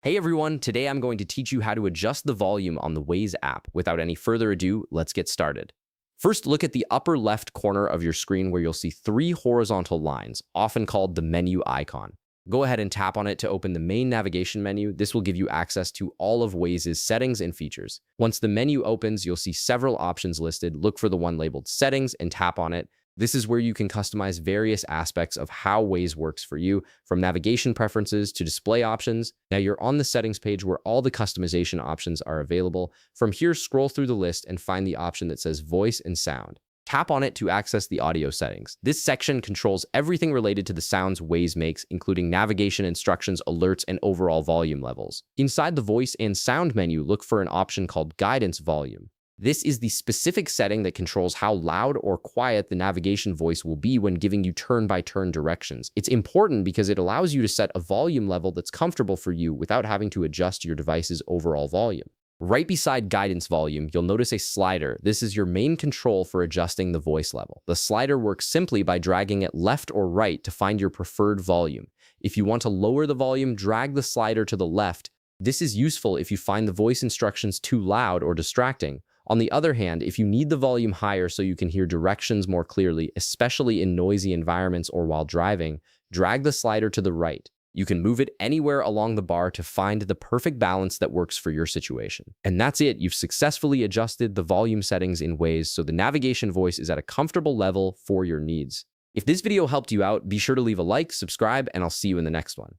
Hey everyone, today I'm going to teach you how to adjust the volume on the Waze app. Without any further ado, let's get started. First, look at the upper left corner of your screen where you'll see three horizontal lines, often called the menu icon. Go ahead and tap on it to open the main navigation menu. This will give you access to all of Waze's settings and features. Once the menu opens, you'll see several options listed. Look for the one labeled Settings and tap on it. This is where you can customize various aspects of how Waze works for you, from navigation preferences to display options. Now you're on the settings page where all the customization options are available. From here, scroll through the list and find the option that says Voice and Sound. Tap on it to access the audio settings. This section controls everything related to the sounds Waze makes, including navigation instructions, alerts, and overall volume levels. Inside the voice and sound menu, look for an option called Guidance Volume. This is the specific setting that controls how loud or quiet the navigation voice will be when giving you turn-by-turn directions. It's important because it allows you to set a volume level that's comfortable for you without having to adjust your device's overall volume. Right beside guidance volume, you'll notice a slider. This is your main control for adjusting the voice level. The slider works simply by dragging it left or right to find your preferred volume. If you want to lower the volume, drag the slider to the left. This is useful if you find the voice instructions too loud or distracting. On the other hand, if you need the volume higher so you can hear directions more clearly, especially in noisy environments or while driving, drag the slider to the right. You can move it anywhere along the bar to find the perfect balance that works for your situation. And that's it. You've successfully adjusted the volume settings in Waze so the navigation voice is at a comfortable level for your needs. If this video helped you out, be sure to leave a like, subscribe, and I'll see you in the next one.